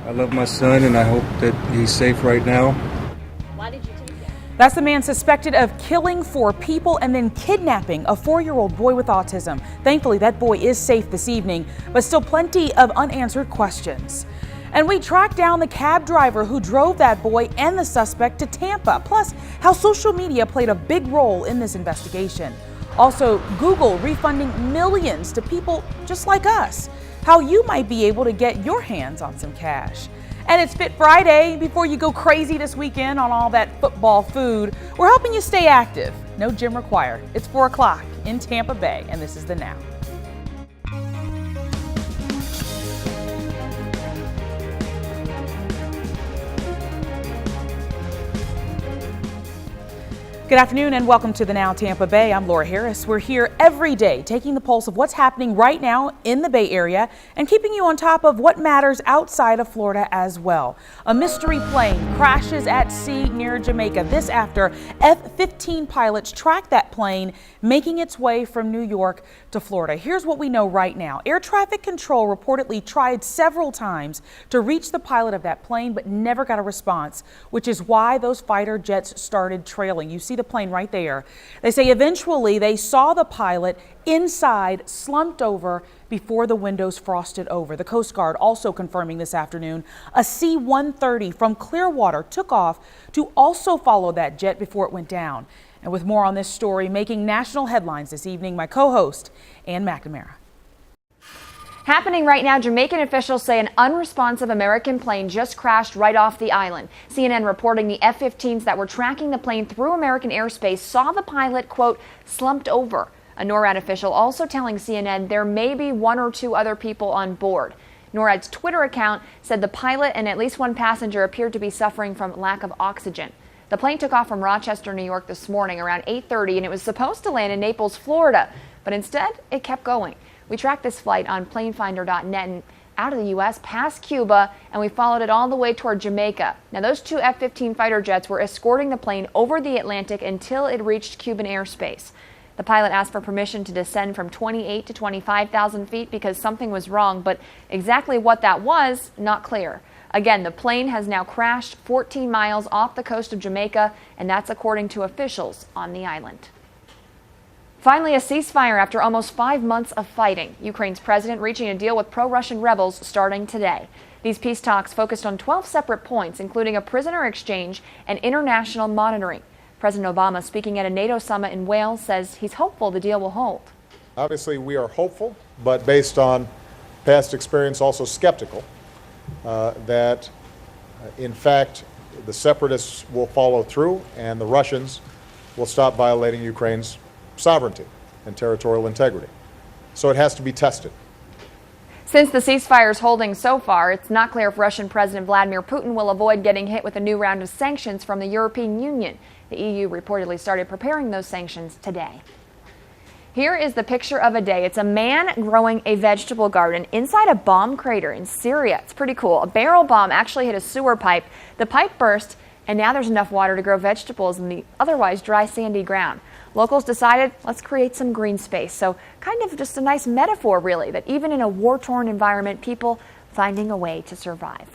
I love my son and I hope that he's safe right now. Why did you take that? That's the man suspected of killing 4 people and then kidnapping a 4-year-old boy with autism. Thankfully, that boy is safe this evening, but still plenty of unanswered questions. And we tracked down the cab driver who drove that boy and the suspect to Tampa, plus how social media played a big role in this investigation. Also, Google refunding millions to people just like us. How you might be able to get your hands on some cash. And it's Fit Friday. Before you go crazy this weekend on all that football food, we're helping you stay active. No gym required. It's 4 o'clock in Tampa Bay, and this is the Now. Good afternoon and welcome to the Now Tampa Bay. I'm Laura Harris. We're here every day taking the pulse of what's happening right now in the Bay Area and keeping you on top of what matters outside of Florida as well. A mystery plane crashes at sea near Jamaica. This after F-15 pilots tracked that plane making its way from New York to Florida. Here's what we know right now. Air traffic control reportedly tried several times to reach the pilot of that plane but never got a response, which is why those fighter jets started trailing. You see the plane right there. They say eventually they saw the pilot inside slumped over before the windows frosted over. The Coast Guard also confirming this afternoon a C-130 from Clearwater took off to also follow that jet before it went down. And with more on this story making national headlines this evening, my co-host Ann McNamara. Happening right now, Jamaican officials say an unresponsive American plane just crashed right off the island. CNN reporting the F-15s that were tracking the plane through American airspace saw the pilot, quote, slumped over. A NORAD official also telling CNN there may be 1 or 2 other people on board. NORAD's Twitter account said the pilot and at least 1 passenger appeared to be suffering from lack of oxygen. The plane took off from Rochester, New York this morning around 8:30 and it was supposed to land in Naples, Florida, but instead it kept going. We tracked this flight on planefinder.net and out of the U.S. past Cuba, and we followed it all the way toward Jamaica. Now, those 2 F-15 fighter jets were escorting the plane over the Atlantic until it reached Cuban airspace. The pilot asked for permission to descend from 28 to 25,000 feet because something was wrong, but exactly what that was, not clear. Again, the plane has now crashed 14 miles off the coast of Jamaica, and that's according to officials on the island. Finally, a ceasefire after almost 5 months of fighting. Ukraine's president reaching a deal with pro-Russian rebels starting today. These peace talks focused on 12 separate points, including a prisoner exchange and international monitoring. President Obama, speaking at a NATO summit in Wales, says he's hopeful the deal will hold. Obviously, we are hopeful, but based on past experience, also skeptical that, in fact, the separatists will follow through and the Russians will stop violating Ukraine's sovereignty and territorial integrity. So it has to be tested. Since the ceasefire is holding so far, it's not clear if Russian President Vladimir Putin will avoid getting hit with a new round of sanctions from the European Union. The EU reportedly started preparing those sanctions today. Here is the picture of a day. It's a man growing a vegetable garden inside a bomb crater in Syria. It's pretty cool. A barrel bomb actually hit a sewer pipe. The pipe burst, and now there's enough water to grow vegetables in the otherwise dry, sandy ground. Locals decided, let's create some green space. So kind of just a nice metaphor, really, that even in a war-torn environment, people finding a way to survive.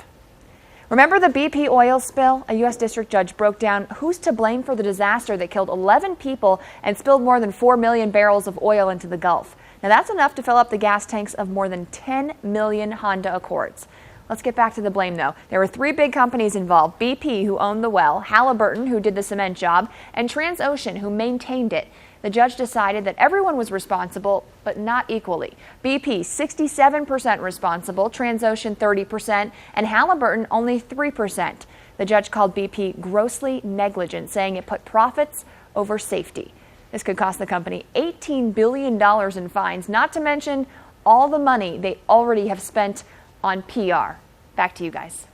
Remember the BP oil spill? A U.S. district judge broke down who's to blame for the disaster that killed 11 people and spilled more than 4 million barrels of oil into the Gulf. Now that's enough to fill up the gas tanks of more than 10 million Honda Accords. Let's get back to the blame, though. There were 3 big companies involved: BP, who owned the well, Halliburton, who did the cement job, and Transocean, who maintained it. The judge decided that everyone was responsible, but not equally. BP, 67% responsible, Transocean 30%, and Halliburton only 3%. The judge called BP grossly negligent, saying it put profits over safety. This could cost the company $18 billion in fines, not to mention all the money they already have spent on PR. Back to you guys.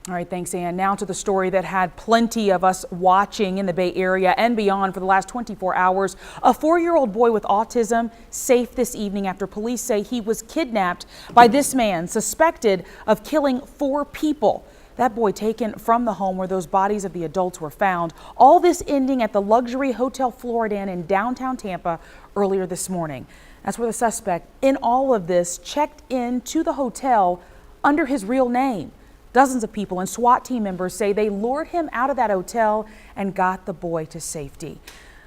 All right, thanks, Ann. Now to the story that had plenty of us watching in the Bay Area and beyond for the last 24 hours. A 4-year-old boy with autism safe this evening after police say he was kidnapped by this man suspected of killing 4 people. That boy taken from the home where those bodies of the adults were found. All this ending at the luxury Hotel Floridan in downtown Tampa earlier this morning. That's where the suspect in all of this checked in to the hotel under his real name. Dozens of people and SWAT team members say they lured him out of that hotel and got the boy to safety.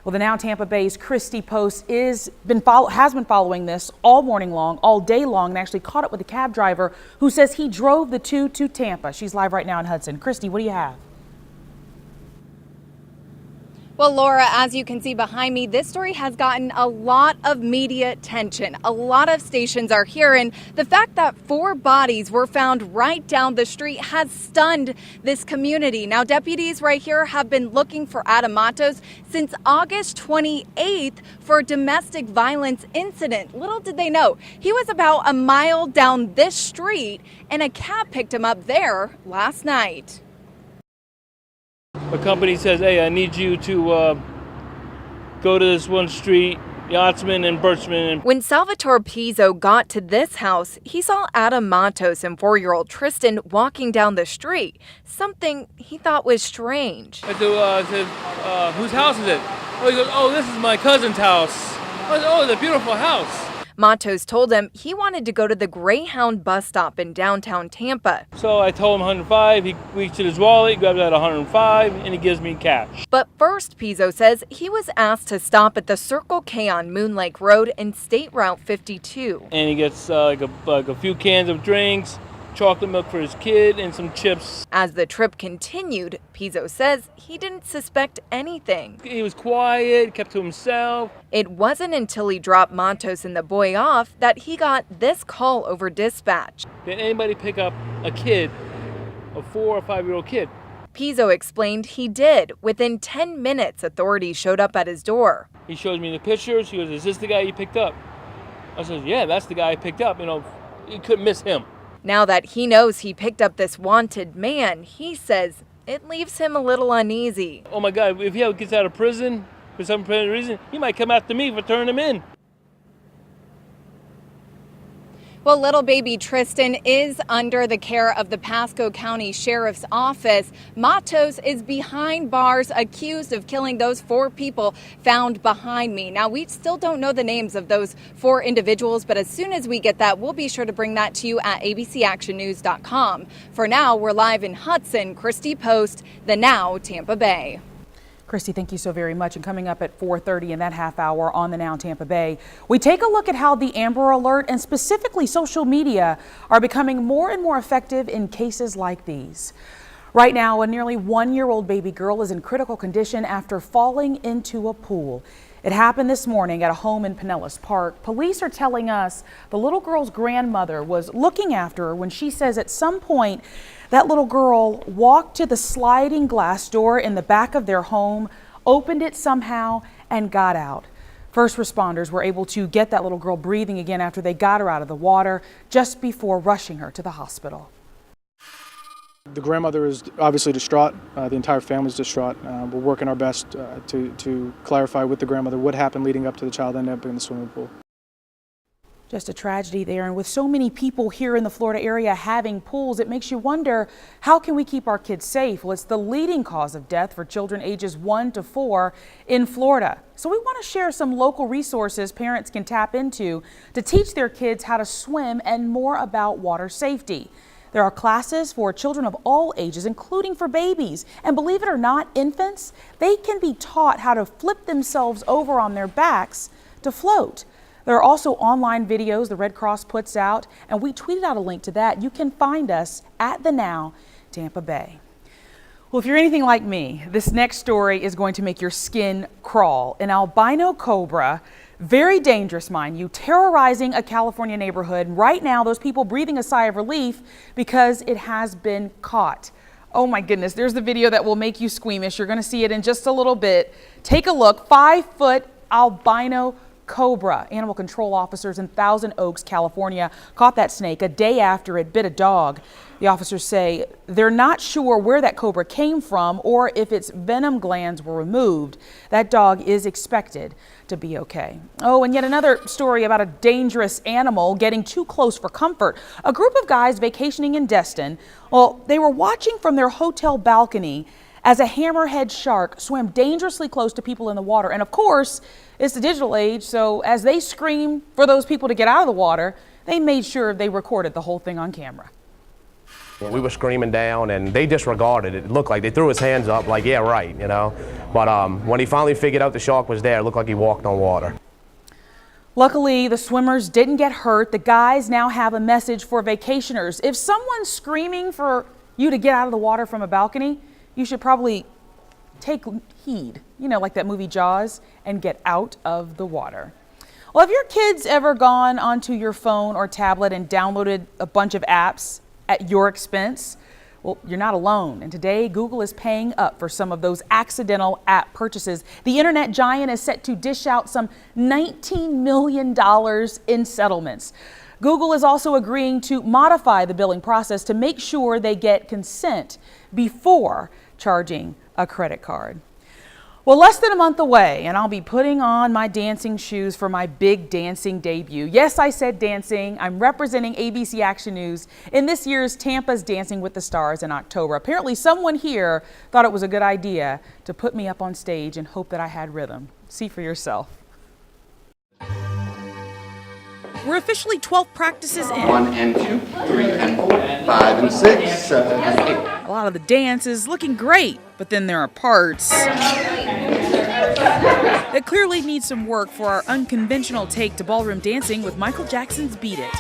Well, the Now Tampa Bay's Christy Post has been following this all morning long, all day long, and actually caught up with a cab driver who says he drove the two to Tampa. She's live right now in Hudson. Christy, what do you have? Well, Laura, as you can see behind me, this story has gotten a lot of media attention. A lot of stations are here, and the fact that 4 bodies were found right down the street has stunned this community. Now, deputies right here have been looking for Adam Matos since August 28th for a domestic violence incident. Little did they know, he was about a mile down this street, and a cab picked him up there last night. A company says, hey, I need you to go to this one street, Yachtsman and Birchman. When Salvatore Pizzo got to this house, he saw Adam Matos and 4-year-old Tristan walking down the street, something he thought was strange. I said, whose house is it? Oh, he goes, oh, this is my cousin's house. I said, oh, it's a beautiful house. Matos told him he wanted to go to the Greyhound bus stop in downtown Tampa. So I told him 105, he reached in his wallet, grabs out 105, and he gives me cash. But first, Pizzo says he was asked to stop at the Circle K on Moon Lake Road and State Route 52. And he gets like a few cans of drinks, chocolate milk for his kid, and some chips. As the trip continued, Pizzo says he didn't suspect anything. He was quiet, kept to himself. It wasn't until he dropped Matos and the boy off that he got this call over dispatch. Did anybody pick up a kid, a 4 or 5-year-old kid? Pizzo explained he did. Within 10 minutes, authorities showed up at his door. He shows me the pictures. He goes, is this the guy you picked up? I said, yeah, that's the guy I picked up. You know, you couldn't miss him. Now that he knows he picked up this wanted man, he says it leaves him a little uneasy. Oh my God, if he gets out of prison for some reason, he might come after me for turning him in. Well, little baby Tristan is under the care of the Pasco County Sheriff's Office. Matos is behind bars accused of killing those 4 people found behind me. Now, we still don't know the names of those 4 individuals, but as soon as we get that, we'll be sure to bring that to you at abcactionnews.com. For now, we're live in Hudson. Christy Post, the Now Tampa Bay. Christy, thank you so very much. And coming up at 4:30 in that half hour on the Now Tampa Bay, we take a look at how the Amber Alert and specifically social media are becoming more and more effective in cases like these. Right now, a nearly 1-year-old baby girl is in critical condition after falling into a pool. It happened this morning at a home in Pinellas Park. Police are telling us the little girl's grandmother was looking after her when she says at some point that little girl walked to the sliding glass door in the back of their home, opened it somehow, and got out. First responders were able to get that little girl breathing again after they got her out of the water just before rushing her to the hospital. The grandmother is obviously distraught. The entire family is distraught. We're working our best to clarify with the grandmother what happened leading up to the child ending up in the swimming pool. Just a tragedy there, and with so many people here in the Florida area having pools, it makes you wonder, how can we keep our kids safe? Well, it's the leading cause of death for children ages 1 to 4 in Florida. So we want to share some local resources parents can tap into to teach their kids how to swim and more about water safety. There are classes for children of all ages, including for babies. And believe it or not, infants, they can be taught how to flip themselves over on their backs to float. There are also online videos the Red Cross puts out, and we tweeted out a link to that. You can find us at the Now Tampa Bay. Well, if you're anything like me, this next story is going to make your skin crawl. An albino cobra, very dangerous, mind you, terrorizing a California neighborhood. Right now, those people breathing a sigh of relief because it has been caught. Oh my goodness, there's the video that will make you squeamish. You're going to see it in just a little bit. Take a look, 5-foot albino cobra. Animal control officers in Thousand Oaks, California, caught that snake a day after it bit a dog. The officers say they're not sure where that cobra came from or if its venom glands were removed. That dog is expected to be okay. Oh, and yet another story about a dangerous animal getting too close for comfort. A group of guys vacationing in Destin, well, they were watching from their hotel balcony as a hammerhead shark swam dangerously close to people in the water. And of course, it's the digital age, so as they screamed for those people to get out of the water, they made sure they recorded the whole thing on camera. We were screaming down and they disregarded it. It looked like they threw his hands up like, yeah, right, you know. But when he finally figured out the shark was there, it looked like he walked on water. Luckily, the swimmers didn't get hurt. The guys now have a message for vacationers. If someone's screaming for you to get out of the water from a balcony, you should probably take heed, you know, like that movie Jaws, and get out of the water. Well, have your kids ever gone onto your phone or tablet and downloaded a bunch of apps at your expense? Well, you're not alone, and today Google is paying up for some of those accidental app purchases. The internet giant is set to dish out some $19 million in settlements. Google is also agreeing to modify the billing process to make sure they get consent before charging a credit card. Well, less than a month away, and I'll be putting on my dancing shoes for my big dancing debut. Yes, I said dancing. I'm representing ABC Action News in this year's Tampa's Dancing with the Stars in October. Apparently, someone here thought it was a good idea to put me up on stage and hope that I had rhythm. See for yourself. We're officially 12 practices in. 1 and 2, 3 and 4, 5 and 6, 7 and 8. A lot of the dance is looking great, but then there are parts that clearly need some work for our unconventional take to ballroom dancing with Michael Jackson's Beat It.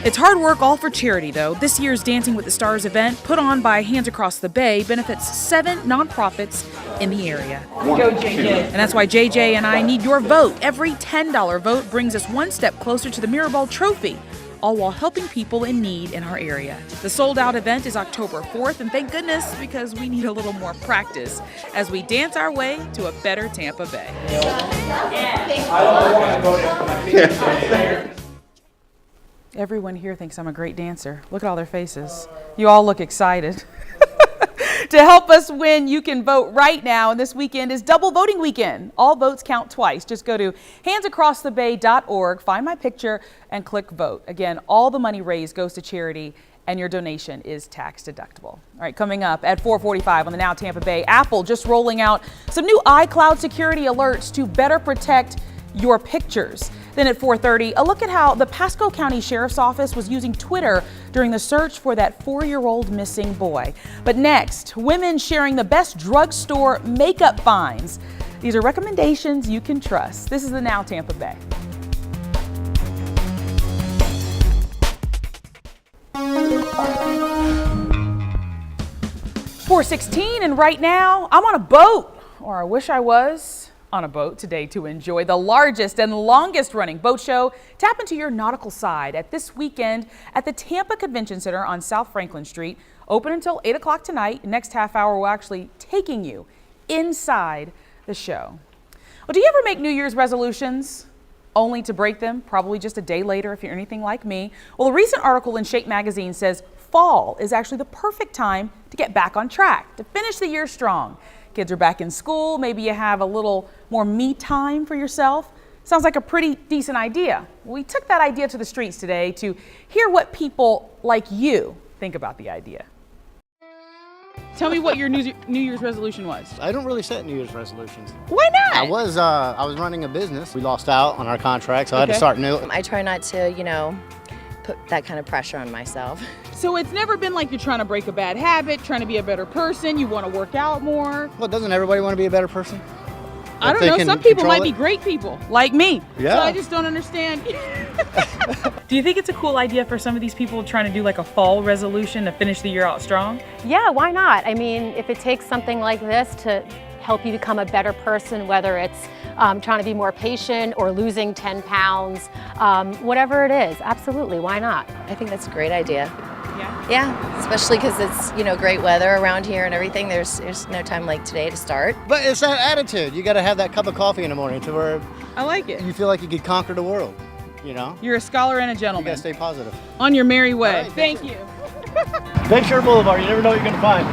It's hard work, all for charity, though. This year's Dancing with the Stars event, put on by Hands Across the Bay, benefits 7 nonprofits in the area. Go, JJ. And that's why JJ and I need your vote. Every $10 vote brings us one step closer to the Mirrorball Trophy, all while helping people in need in our area. The sold-out event is October 4th, and thank goodness, because we need a little more practice as we dance our way to a better Tampa Bay. Everyone here thinks I'm a great dancer. Look at all their faces. You all look excited. To help us win, you can vote right now, and this weekend is double voting weekend. All votes count twice. Just go to handsacrossthebay.org, find my picture, and click vote. Again, all the money raised goes to charity, and your donation is tax deductible. All right, coming up at 4:45 on the Now Tampa Bay, Apple just rolling out some new iCloud security alerts to better protect your pictures. Then at 4:30, a look at how the Pasco County Sheriff's Office was using Twitter during the search for that 4-year-old missing boy. But next, women sharing the best drugstore makeup finds. These are recommendations you can trust. This is the Now Tampa Bay. .416, and right now I'm on a boat, or I wish I was on a boat today to enjoy the largest and longest running boat show. Tap into your nautical side at this weekend at the Tampa Convention Center on South Franklin Street. Open until 8 o'clock tonight. Next half hour, we're actually taking you inside the show. Well, do you ever make New Year's resolutions only to break them probably just a day later if you're anything like me? Well, a recent article in Shape magazine says fall is actually the perfect time to get back on track, to finish the year strong. Kids are back in school, maybe you have a little more me time for yourself. Sounds like a pretty decent idea. We took that idea to the streets today to hear what people like you think about the idea. Tell me what your New Year's resolution was. I don't really set New Year's resolutions. Why not? I was running a business. We lost out on our contract, so I had to start new. I try not to, put that kind of pressure on myself. So it's never been like you're trying to break a bad habit, trying to be a better person, you want to work out more. Well, doesn't everybody want to be a better person? I don't know, some people might be great people, like me. Yeah. So I just don't understand. Do you think it's a cool idea for some of these people trying to do like a fall resolution to finish the year out strong? Yeah, why not? I mean, if it takes something like this to help you become a better person, whether it's trying to be more patient or losing 10 pounds, whatever it is, absolutely, why not? I think that's a great idea. Yeah? Yeah, especially because it's, great weather around here and everything. There's no time like today to start. But it's that attitude. You got to have that cup of coffee in the morning to where I like it. You feel like you could conquer the world, You're a scholar and a You gentleman. got to stay positive. On your merry way. All right, Thank you. Bayshore Boulevard, you never know what you're going to find.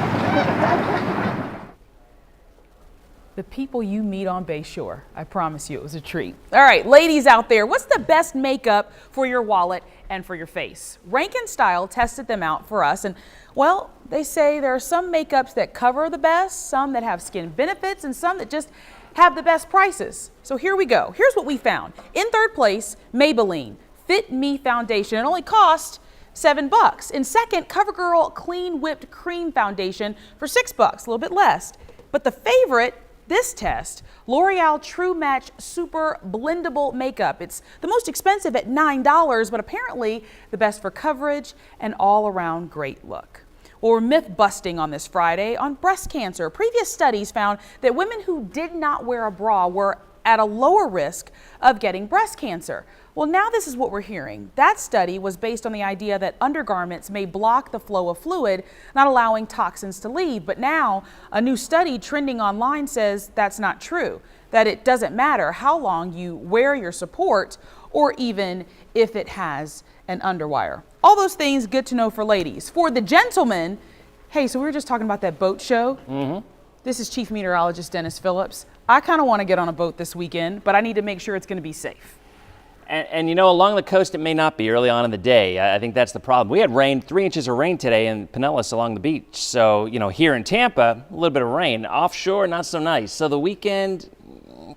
The people you meet on Bayshore, I promise you it was a treat. All right, ladies out there, what's the best makeup for your wallet and for your face? Rankin Style tested them out for us, and well, they say there are some makeups that cover the best, some that have skin benefits, and some that just have the best prices. So here we go. Here's what we found. In third place, Maybelline Fit Me Foundation. It only cost $7. In second, CoverGirl Clean Whipped Cream Foundation for $6, a little bit less. But the favorite this test, L'Oreal True Match Super Blendable Makeup. It's the most expensive at $9, but apparently the best for coverage and all-around great look. Well, we're myth busting on this Friday on breast cancer. Previous studies found that women who did not wear a bra were at a lower risk of getting breast cancer. Well, now this is what we're hearing. That study was based on the idea that undergarments may block the flow of fluid, not allowing toxins to leave. But now a new study trending online says that's not true, that it doesn't matter how long you wear your support or even if it has an underwire. All those things good to know for ladies. For the gentlemen, hey, so we were just talking about that boat show. This is Chief Meteorologist Dennis Phillips. I kind of want to get on a boat this weekend, but I need to make sure it's going to be safe. And you know, along the coast, it may not be early on in the day. I think that's the problem. We had rain, 3 inches of rain today in Pinellas along the beach. So, you know, here in Tampa, a little bit of rain. Offshore, not so nice. So the weekend,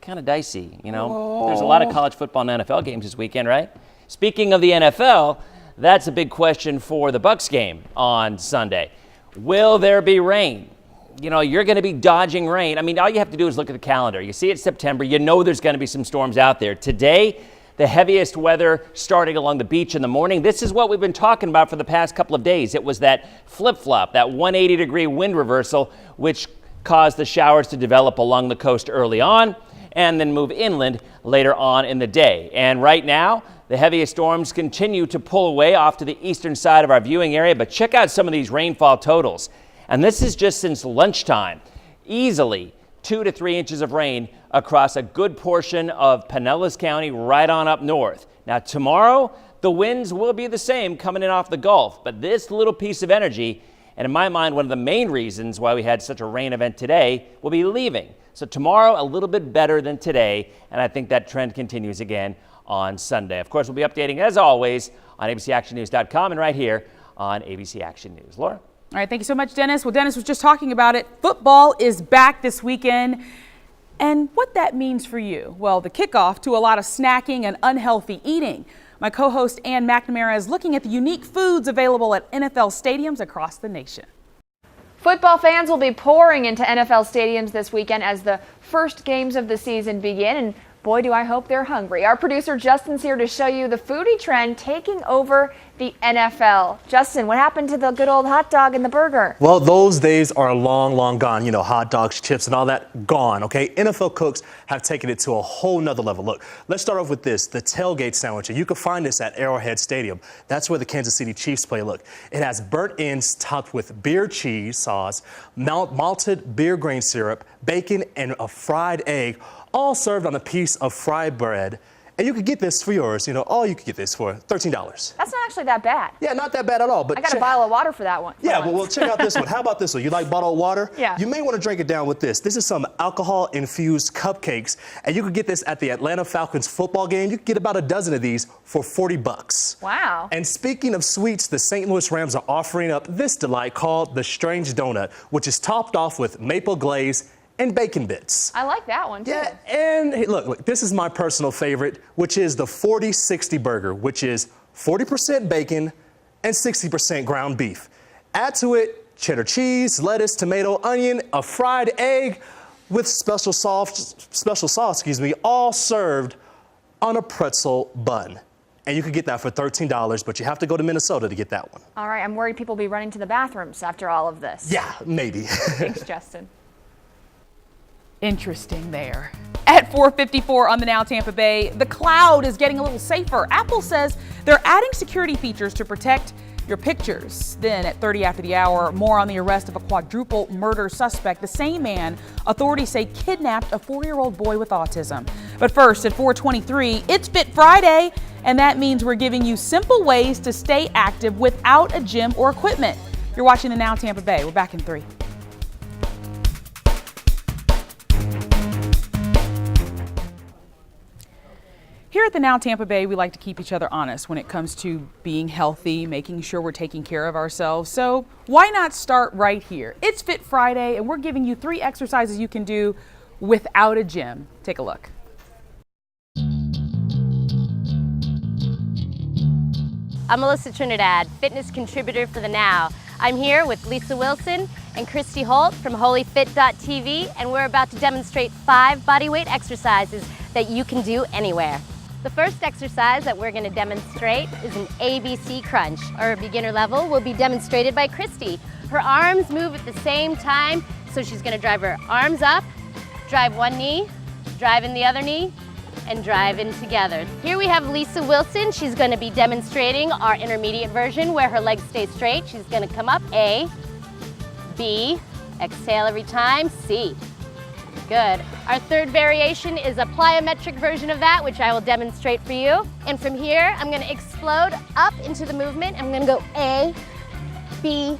kind of dicey, you know. There's a lot of college football and NFL games this weekend, right? Speaking of the NFL, that's a big question for the Bucs game on Sunday. Will there be rain? You know, you're going to be dodging rain. I mean, all you have to do is look at the calendar. You see it's September. You know there's going to be some storms out there. Today, the heaviest weather starting along the beach in the morning. This is what we've been talking about for the past couple of days. It was that flip-flop, that 180-degree wind reversal, which caused the showers to develop along the coast early on and then move inland later on in the day. And right now, the heaviest storms continue to pull away off to the eastern side of our viewing area. But check out some of these rainfall totals. And this is just since lunchtime. Easily 2 to 3 inches of rain across a good portion of Pinellas County right on up north. Now tomorrow, the winds will be the same coming in off the Gulf, but this little piece of energy, and in my mind, one of the main reasons why we had such a rain event today, will be leaving. So tomorrow, a little bit better than today, and I think that trend continues again on Sunday. Of course, we'll be updating, as always, on abcactionnews.com and right here on ABC Action News. Laura? All right, thank you so much, Dennis. Well, Dennis was just talking about it. Football is back this weekend. And what that means for you? Well, the kickoff to a lot of snacking and unhealthy eating. My co-host Ann McNamara is looking at the unique foods available at NFL stadiums across the nation. Football fans will be pouring into NFL stadiums this weekend as the first games of the season begin. And boy, do I hope they're hungry. Our producer Justin's here to show you the foodie trend taking over the NFL. Justin, what happened to the good old hot dog and the burger? Well, those days are long, long gone. You know, hot dogs, chips, and all that gone, okay? NFL cooks have taken it to a whole nother level. Look, let's start off with this, the tailgate sandwich. And you can find this at Arrowhead Stadium. That's where the Kansas City Chiefs play. Look, it has burnt ends topped with beer cheese sauce, malted beer grain syrup, bacon, and a fried egg, all served on a piece of fried bread. And you could get this for yours, you know, all you could get this for $13. That's not actually that bad. Yeah, not that bad at all. But I got a bottle of water for that one. Yeah, well, check out this one. How about this one? You like bottled water? Yeah. You may want to drink it down with this. This is some alcohol-infused cupcakes, and you could get this at the Atlanta Falcons football game. You could get about a dozen of these for $40. Wow. And speaking of sweets, the St. Louis Rams are offering up this delight called the Strange Donut, which is topped off with maple glaze and bacon bits. I like that one, too. Yeah, and hey, look, this is my personal favorite, which is the 40-60 burger, which is 40% bacon and 60% ground beef. Add to it cheddar cheese, lettuce, tomato, onion, a fried egg with special sauce, all served on a pretzel bun. And you could get that for $13, but you have to go to Minnesota to get that one. All right, I'm worried people will be running to the bathrooms after all of this. Yeah, maybe. Thanks, Justin. Interesting there. At 4:54 on the Now Tampa Bay, the cloud is getting a little safer. Apple says they're adding security features to protect your pictures. Then at 30 after the hour, more on the arrest of a quadruple murder suspect, the same man authorities say kidnapped a 4-year-old boy with autism. But first, at 4:23, it's Fit Friday, and that means we're giving you simple ways to stay active without a gym or equipment. You're watching the Now Tampa Bay. We're back in 3. Here at the Now Tampa Bay, we like to keep each other honest when it comes to being healthy, making sure we're taking care of ourselves. So why not start right here? It's Fit Friday, and we're giving you 3 exercises you can do without a gym. Take a look. I'm Melissa Trinidad, fitness contributor for The Now. I'm here with Lisa Wilson and Christy Holt from holyfit.tv, and we're about to demonstrate 5 bodyweight exercises that you can do anywhere. The first exercise that we're going to demonstrate is an ABC crunch. Our beginner level will be demonstrated by Christy. Her arms move at the same time, so she's going to drive her arms up, drive one knee, drive in the other knee, and drive in together. Here we have Lisa Wilson. She's going to be demonstrating our intermediate version where her legs stay straight. She's going to come up, A, B, exhale every time, C. Good. Our third variation is a plyometric version of that, which I will demonstrate for you. And from here, I'm going to explode up into the movement. I'm going to go A, B,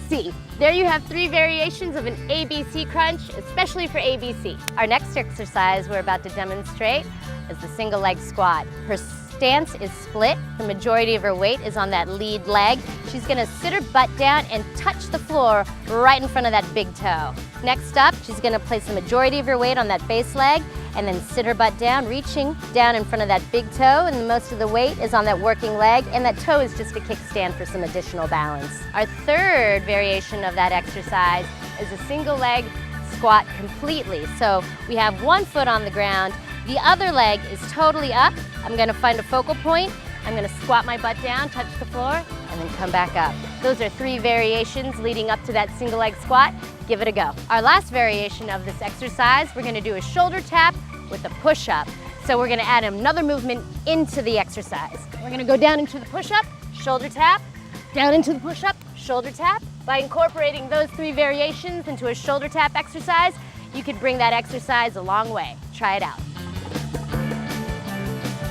C. There you have 3 variations of an ABC crunch, especially for ABC. Our next exercise we're about to demonstrate is the single leg squat. Her stance is split. The majority of her weight is on that lead leg. She's gonna sit her butt down and touch the floor right in front of that big toe. Next up, she's gonna place the majority of her weight on that base leg and then sit her butt down, reaching down in front of that big toe, and most of the weight is on that working leg, and that toe is just a kickstand for some additional balance. Our third variation of that exercise is a single leg squat completely. So we have one foot on the ground, the other leg is totally up. I'm gonna find a focal point, I'm gonna squat my butt down, touch the floor, and then come back up. Those are 3 variations leading up to that single leg squat. Give it a go. Our last variation of this exercise, we're gonna do a shoulder tap with a push-up. So we're gonna add another movement into the exercise. We're gonna go down into the push-up, shoulder tap, down into the push-up, shoulder tap. By incorporating those 3 variations into a shoulder tap exercise, you could bring that exercise a long way. Try it out.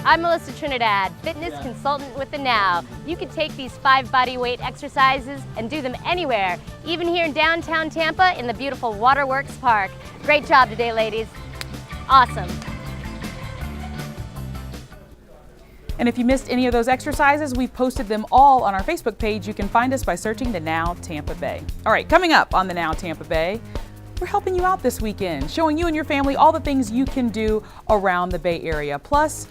I'm Melissa Trinidad, fitness consultant with The Now. You can take these 5 bodyweight exercises and do them anywhere, even here in downtown Tampa in the beautiful Waterworks Park. Great job today, ladies. Awesome. And if you missed any of those exercises, we've posted them all on our Facebook page. You can find us by searching The Now Tampa Bay. All right, coming up on The Now Tampa Bay, we're helping you out this weekend, showing you and your family all the things you can do around the Bay Area. Plus,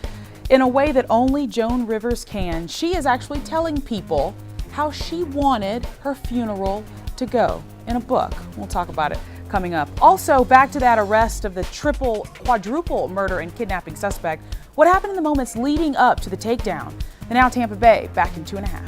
in a way that only Joan Rivers can, she is actually telling people how she wanted her funeral to go in a book. We'll talk about it coming up. Also, back to that arrest of the quadruple murder and kidnapping suspect. What happened in the moments leading up to the takedown? The Now Tampa Bay, back in 2.5.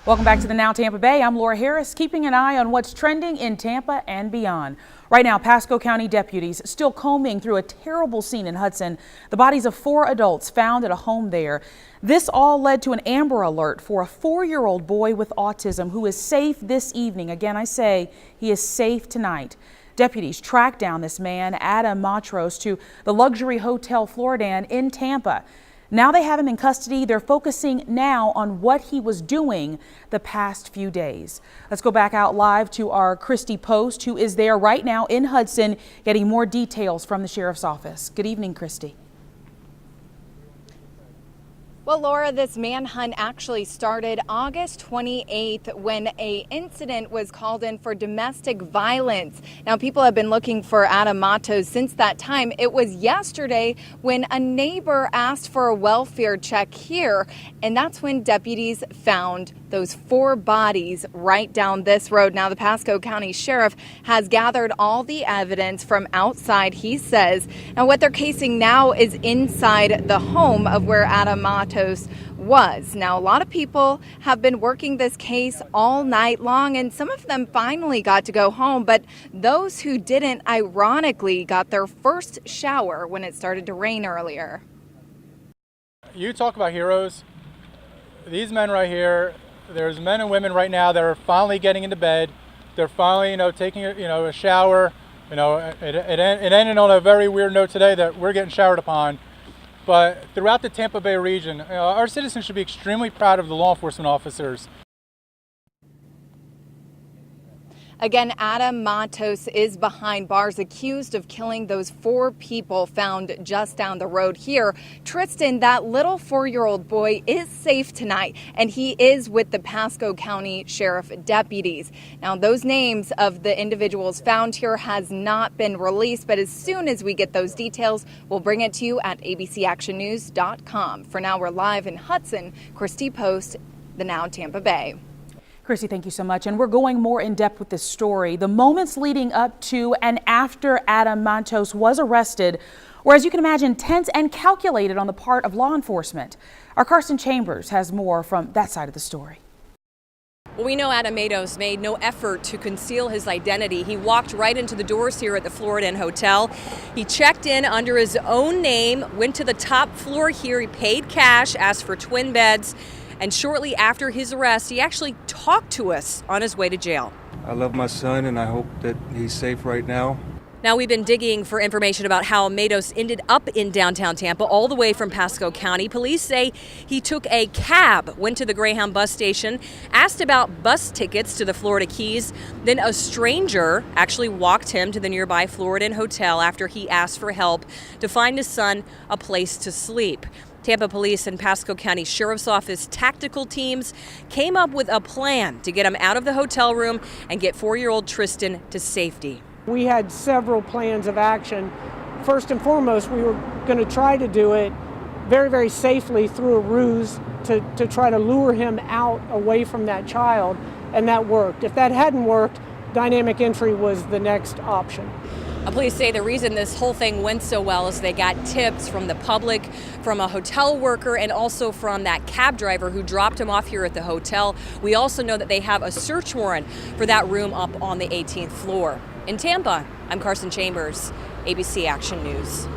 Welcome back to the Now Tampa Bay. I'm Laura Harris, keeping an eye on what's trending in Tampa and beyond. Right now, Pasco County deputies still combing through a terrible scene in Hudson. The bodies of 4 adults found at a home there. This all led to an Amber Alert for a 4-year-old boy with autism who is safe this evening. Again, I say he is safe tonight. Deputies tracked down this man, Adam Matros, to the luxury hotel Floridan in Tampa. Now they have him in custody. They're focusing now on what he was doing the past few days. Let's go back out live to our Christy Post, who is there right now in Hudson, getting more details from the sheriff's office. Good evening, Christy. Well, Laura, this manhunt actually started August 28th when an incident was called in for domestic violence. Now, people have been looking for Adam Matos since that time. It was yesterday when a neighbor asked for a welfare check here, and that's when deputies found those 4 bodies right down this road. Now, the Pasco County Sheriff has gathered all the evidence from outside, he says. Now, what they're casing now is inside the home of where Adam Matos was. Now, a lot of people have been working this case all night long, and some of them finally got to go home, but those who didn't, ironically, got their first shower when it started to rain earlier. You talk about heroes. These men right here, there's men and women right now that are finally getting into bed. They're finally, taking a shower. It ended on a very weird note today that we're getting showered upon. But throughout the Tampa Bay region, our citizens should be extremely proud of the law enforcement officers. Again, Adam Matos is behind bars, accused of killing those 4 people found just down the road here. Tristan, that little 4-year-old boy, is safe tonight, and he is with the Pasco County Sheriff deputies. Now, those names of the individuals found here has not been released, but as soon as we get those details, we'll bring it to you at abcactionnews.com. For now, we're live in Hudson. Christy Post, The Now Tampa Bay. Chrissy, thank you so much. And we're going more in depth with this story. The moments leading up to and after Adam Matos was arrested were, as you can imagine, tense and calculated on the part of law enforcement. Our Carson Chambers has more from that side of the story. Well, we know Adam Matos made no effort to conceal his identity. He walked right into the doors here at the Florida Inn Hotel. He checked in under his own name, went to the top floor here. He paid cash, asked for twin beds. And shortly after his arrest, he actually talked to us on his way to jail. I love my son, and I hope that he's safe right now. Now, we've been digging for information about how Matos ended up in downtown Tampa, all the way from Pasco County. Police say he took a cab, went to the Greyhound bus station, asked about bus tickets to the Florida Keys. Then a stranger actually walked him to the nearby Florida Inn Hotel after he asked for help to find his son a place to sleep. Tampa Police and Pasco County Sheriff's Office tactical teams came up with a plan to get him out of the hotel room and get 4-year-old Tristan to safety. We had several plans of action. First and foremost, we were going to try to do it very, very safely through a ruse to try to lure him out away from that child, and that worked. If that hadn't worked, dynamic entry was the next option. Police say the reason this whole thing went so well is they got tips from the public, from a hotel worker, and also from that cab driver who dropped him off here at the hotel. We also know that they have a search warrant for that room up on the 18th floor. In Tampa, I'm Carson Chambers, ABC Action News.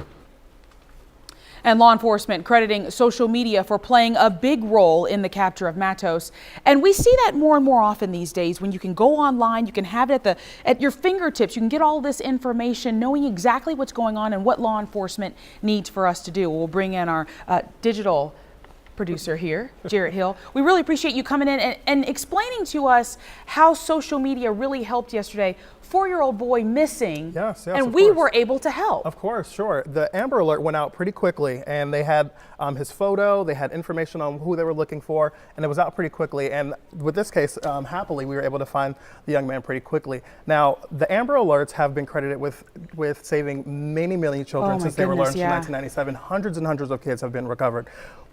And law enforcement crediting social media for playing a big role in the capture of Matos. And we see that more and more often these days when you can go online, you can have it at your fingertips. You can get all this information, knowing exactly what's going on and what law enforcement needs for us to do. We'll bring in our digital producer here, Jarrett Hill. We really appreciate you coming in and explaining to us how social media really helped yesterday. 4-year-old boy missing, yes, and we were able to help. Of course, sure. The Amber Alert went out pretty quickly, and they had his photo, they had information on who they were looking for, and it was out pretty quickly. And with this case, happily, we were able to find the young man pretty quickly. Now, the Amber Alerts have been credited with saving many million children since they were launched in 1997. Hundreds and hundreds of kids have been recovered.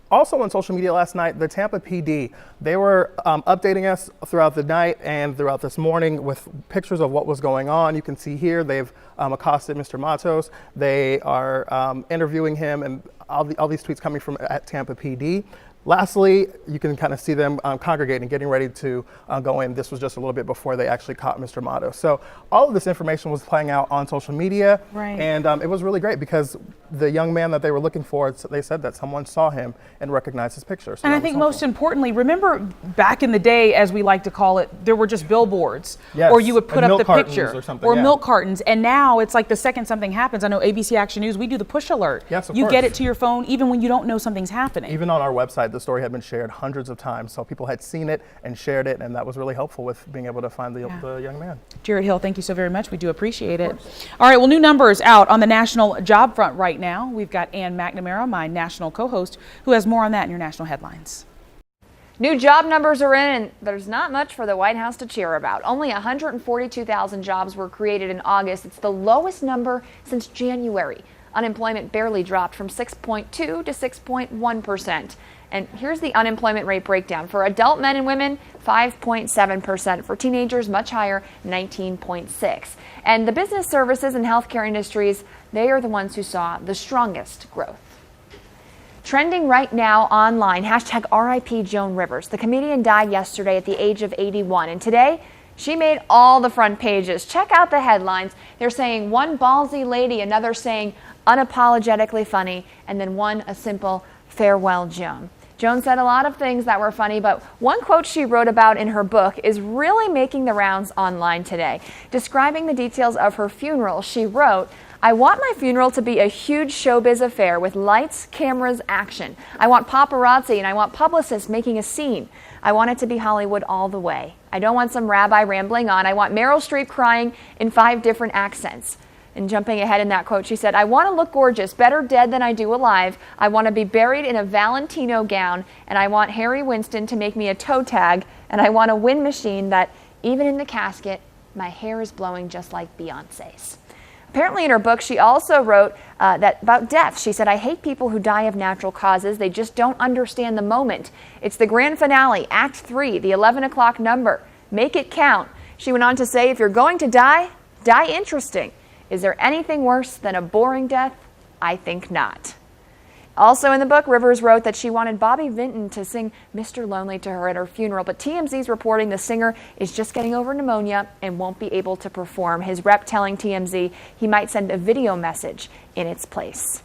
Also on social media last night, the Tampa PD, they were updating us throughout the night and throughout this morning with pictures of what was going on. You can see here they've accosted Mr. Matos. They are interviewing him, and all these tweets coming from at Tampa PD. Lastly, you can kind of see them congregating, getting ready to go in. This was just a little bit before they actually caught Mr. Matos. So all of this information was playing out on social media, and it was really great because the young man that they were looking for, they said that someone saw him and recognized his picture. So and I think most importantly, remember back in the day, as we like to call it, there were just billboards, or you would put up the picture, or milk cartons, and now it's like the second something happens. I know ABC Action News, we do the push alert. Yes, of you course. get it to your phone even when you don't know something's happening. Even on our website, the story had been shared hundreds of times, so people had seen it and shared it, and that was really helpful with being able to find the young man. Jarrett Hill, thank you so very much. We do appreciate it. All right, well, new numbers out on the national job front right now. We've got Ann McNamara, my national co-host, who has more on that in your national headlines. New job numbers are in, and there's not much for the White House to cheer about. Only 142,000 jobs were created in August. It's the lowest number since January. Unemployment barely dropped from 6.2 to 6.1%. And here's the unemployment rate breakdown. For adult men and women, 5.7%. For teenagers, much higher, 19.6%. And the business services and healthcare industries, they are the ones who saw the strongest growth. Trending right now online, hashtag RIP Joan Rivers. The comedian died yesterday at the age of 81. And today, she made all the front pages. Check out the headlines. They're saying one ballsy lady, another saying unapologetically funny, and then one a simple farewell Joan. Joan said a lot of things that were funny, but one quote she wrote about in her book is really making the rounds online today. Describing the details of her funeral, she wrote, "I want my funeral to be a huge showbiz affair with lights, cameras, action. I want paparazzi and I want publicists making a scene. I want it to be Hollywood all the way. I don't want some rabbi rambling on. I want Meryl Streep crying in 5 different accents." And jumping ahead in that quote, she said, "I want to look gorgeous, better dead than I do alive. I want to be buried in a Valentino gown, and I want Harry Winston to make me a toe tag, and I want a wind machine that, even in the casket, my hair is blowing just like Beyonce's." Apparently in her book, she also wrote that about death. She said, "I hate people who die of natural causes. They just don't understand the moment. It's the grand finale, Act 3, the 11 o'clock number. Make it count." She went on to say, "If you're going to die, die interesting. Is there anything worse than a boring death? I think not." Also in the book, Rivers wrote that she wanted Bobby Vinton to sing Mr. Lonely to her at her funeral, but TMZ's reporting the singer is just getting over pneumonia and won't be able to perform. His rep telling TMZ he might send a video message in its place.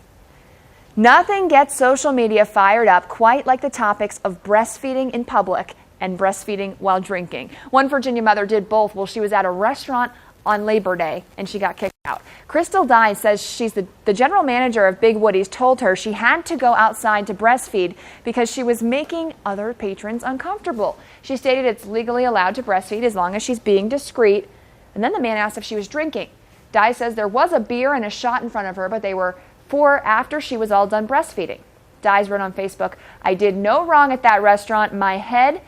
Nothing gets social media fired up quite like the topics of breastfeeding in public and breastfeeding while drinking. One Virginia mother did both while she was at a restaurant on Labor Day, and she got kicked out. Crystal Dye says she's the general manager of Big Woody's told her she had to go outside to breastfeed because she was making other patrons uncomfortable. She stated it's legally allowed to breastfeed as long as she's being discreet. And then the man asked if she was drinking. Dye says there was a beer and a shot in front of her, but they were for after she was all done breastfeeding. Dye's wrote on Facebook, "I did no wrong at that restaurant. My head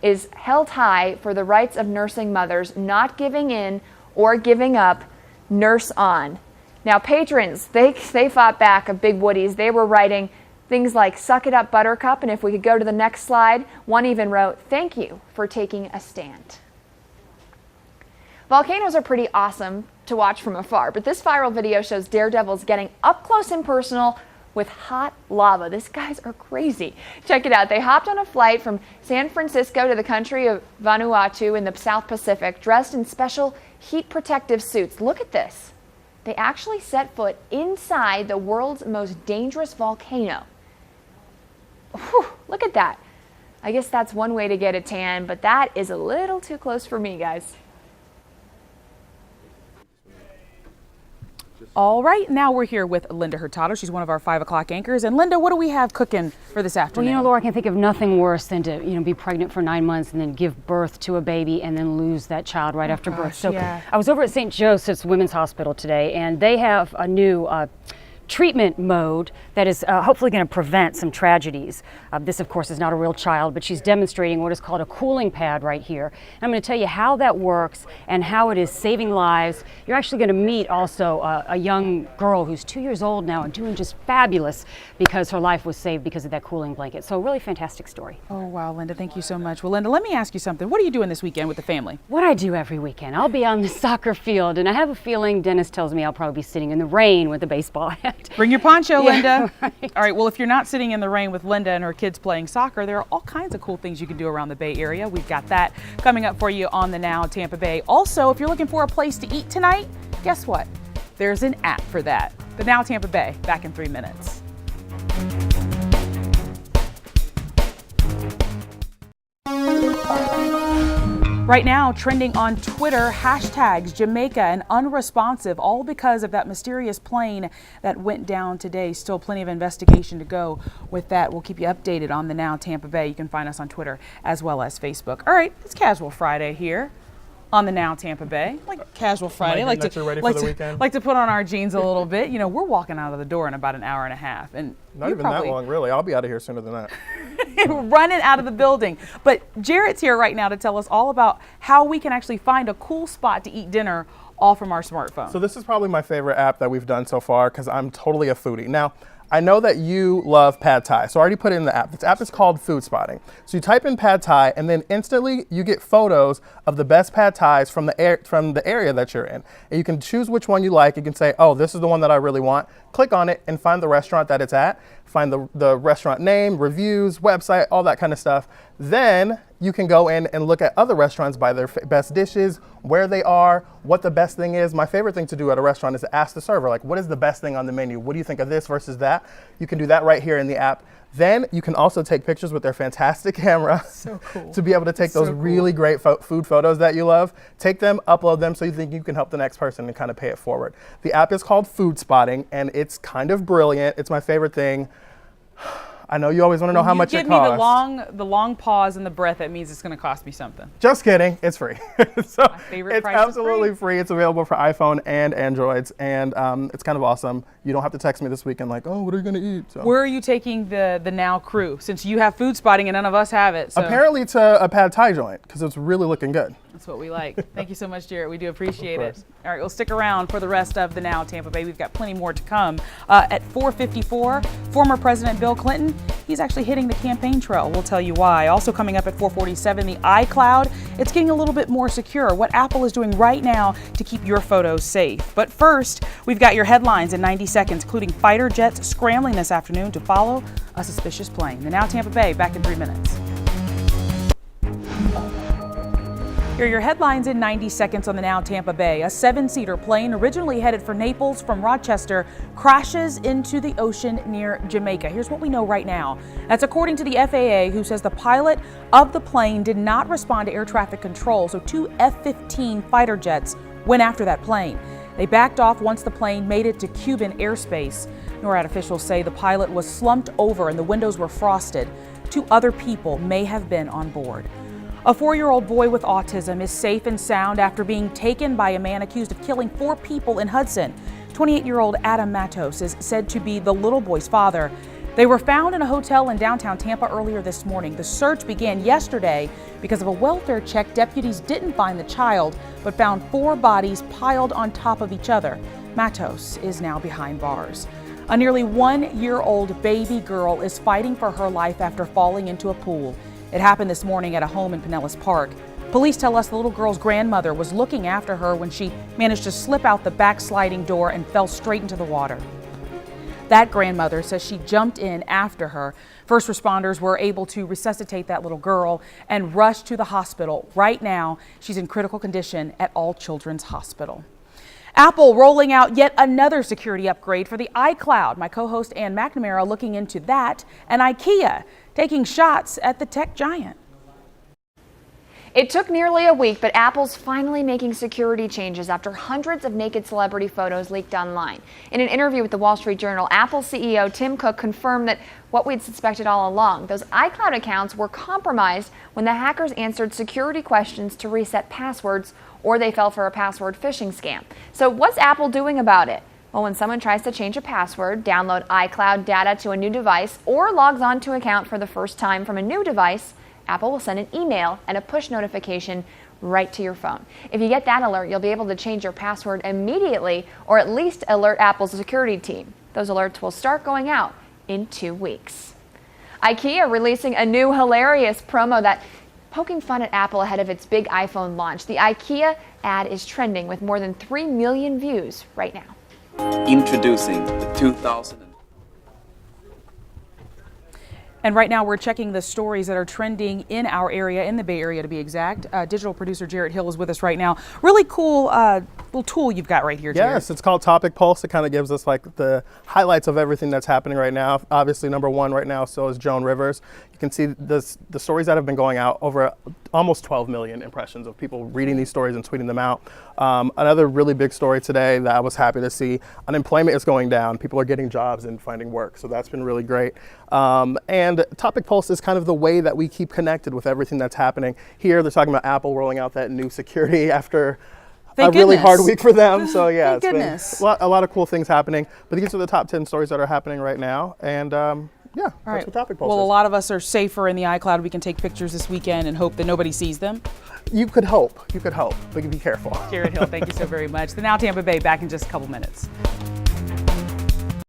is held high for the rights of nursing mothers, not giving in or giving up. Nurse on." Now patrons, they fought back of Big Woody's. They were writing things like "suck it up, Buttercup," and if we could go to the next slide, one even wrote, "Thank you for taking a stand." Volcanoes are pretty awesome to watch from afar, but this viral video shows daredevils getting up close and personal with hot lava. These guys are crazy. Check it out. They hopped on a flight from San Francisco to the country of Vanuatu in the South Pacific, dressed in special heat protective suits. Look at this. They actually set foot inside the world's most dangerous volcano. Whew, look at that. I guess that's one way to get a tan, but that is a little too close for me, guys. All right, now we're here with Linda Hurtado. She's one of our 5 o'clock anchors. And Linda, what do we have cooking for this afternoon? Well, you know, Laura, I can think of nothing worse than to, be pregnant for 9 months and then give birth to a baby and then lose that child right after birth. So yeah. I was over at St. Joseph's Women's Hospital today, and they have a new treatment mode that is hopefully going to prevent some tragedies. This, of course, is not a real child, but she's demonstrating what is called a cooling pad right here. And I'm going to tell you how that works and how it is saving lives. You're actually going to meet also a young girl who's 2 years old now and doing just fabulous because her life was saved because of that cooling blanket. So a really fantastic story. Oh, wow, Linda, thank you so much. Well, Linda, let me ask you something. What are you doing this weekend with the family? What I do every weekend, I'll be on the soccer field, and I have a feeling Dennis tells me I'll probably be sitting in the rain with a baseball hat. Bring your poncho, Linda. Yeah, right. All right, well, if you're not sitting in the rain with Linda and her kids playing soccer, there are all kinds of cool things you can do around the Bay Area. We've got that coming up for you on the Now Tampa Bay. Also, if you're looking for a place to eat tonight, guess what? There's an app for that. The Now Tampa Bay, back in 3 minutes. Right now, trending on Twitter, hashtags Jamaica and unresponsive, all because of that mysterious plane that went down today. Still plenty of investigation to go with that. We'll keep you updated on the Now Tampa Bay. You can find us on Twitter as well as Facebook. All right, it's Casual Friday here on the Now Tampa Bay. Like Casual Friday. Like to put on our jeans a little bit. You know, we're walking out of the door in about an hour and a half. And not even that long, really. I'll be out of here sooner than that. Running out of the building. But Jarrett's here right now to tell us all about how we can actually find a cool spot to eat dinner all from our smartphone. So this is probably my favorite app that we've done so far because I'm totally a foodie. Now, I know that you love pad thai, so I already put it in the app. This app is called Food Spotting. So you type in pad thai, and then instantly you get photos of the best pad thais from the area that you're in. And you can choose which one you like. You can say, oh, this is the one that I really want. Click on it and find the restaurant that it's at. Find the restaurant name, reviews, website, all that kind of stuff. Then you can go in and look at other restaurants by their best dishes, where they are, what the best thing is. My favorite thing to do at a restaurant is to ask the server, like, what is the best thing on the menu? What do you think of this versus that? You can do that right here in the app. Then you can also take pictures with their fantastic camera. So cool. To be able to take those really great food photos that you love. Take them, upload them so you think you can help the next person and kind of pay it forward. The app is called Food Spotting, and it's kind of brilliant. It's my favorite thing. I know you always want to know how much it costs. Give me the long pause and the breath. That means it's going to cost me something. Just kidding, it's free. So My favorite it's price absolutely is free. It's available for iPhone and Androids, and it's kind of awesome. You don't have to text me this weekend like, oh, what are you going to eat? So. Where are you taking the Now crew, since you have Food Spotting and none of us have it? So. Apparently to a pad thai joint, because it's really looking good. That's what we like. Thank you so much, Jarrett. We do appreciate it. All right, we'll stick around for the rest of the Now Tampa Bay. We've got plenty more to come. At 4:54, former President Bill Clinton, he's actually hitting the campaign trail. We'll tell you why. Also coming up at 4:47, the iCloud. It's getting a little bit more secure. What Apple is doing right now to keep your photos safe. But first, we've got your headlines in 90 seconds, including fighter jets scrambling this afternoon to follow a suspicious plane. The Now Tampa Bay, back in 3 minutes. Here are your headlines in 90 seconds on the Now Tampa Bay. A 7-seater plane originally headed for Naples from Rochester crashes into the ocean near Jamaica. Here's what we know right now. That's according to the FAA, who says the pilot of the plane did not respond to air traffic control, so 2 F-15 fighter jets went after that plane. They backed off once the plane made it to Cuban airspace. NORAD officials say the pilot was slumped over and the windows were frosted. 2 other people may have been on board. A 4-year-old boy with autism is safe and sound after being taken by a man accused of killing 4 people in Hudson. 28-year-old Adam Matos is said to be the little boy's father. They were found in a hotel in downtown Tampa earlier this morning. The search began yesterday because of a welfare check. Deputies didn't find the child, but found 4 bodies piled on top of each other. Matos is now behind bars. A nearly 1-year-old baby girl is fighting for her life after falling into a pool. It happened this morning at a home in Pinellas Park. Police tell us the little girl's grandmother was looking after her when she managed to slip out the back sliding door and fell straight into the water. That grandmother says she jumped in after her. First responders were able to resuscitate that little girl and rush to the hospital. Right now, she's in critical condition at All Children's Hospital. Apple rolling out yet another security upgrade for the iCloud. My co-host Ann McNamara looking into that, and IKEA taking shots at the tech giant. It took nearly a week, but Apple's finally making security changes after hundreds of naked celebrity photos leaked online. In an interview with the Wall Street Journal, Apple CEO Tim Cook confirmed that what we'd suspected all along, those iCloud accounts were compromised when the hackers answered security questions to reset passwords, or they fell for a password phishing scam. So what's Apple doing about it? Well, when someone tries to change a password, download iCloud data to a new device, or logs on to an account for the first time from a new device, Apple will send an email and a push notification right to your phone. If you get that alert, you'll be able to change your password immediately, or at least alert Apple's security team. Those alerts will start going out in 2 weeks. IKEA releasing a new hilarious promo that poking fun at Apple ahead of its big iPhone launch. The IKEA ad is trending with more than 3 million views right now. Introducing the 2000. And right now we're checking the stories that are trending in our area, in the Bay Area to be exact. Digital producer Jarrett Hill is with us right now. Really cool little tool you've got right here, Jarrett. Yes, it's called Topic Pulse. It kind of gives us like the highlights of everything that's happening right now. Obviously #1 right now, so is Joan Rivers. You can see the stories that have been going out, over almost 12 million impressions of people reading these stories and tweeting them out. Another really big story today that I was happy to see, unemployment is going down. People are getting jobs and finding work, so that's been really great. And Topic Pulse is kind of the way that we keep connected with everything that's happening. Here they're talking about Apple rolling out that new security after a really hard week for them. So yeah, it's been a lot of cool things happening. But these are the top 10 stories that are happening right now. And yeah, that's what Topic Pulse is. Well, a lot of us are safer in the iCloud. We can take pictures this weekend and hope that nobody sees them. You could hope, but be careful. Jarrett Hill, thank you so very much. The Now Tampa Bay, back in just a couple minutes.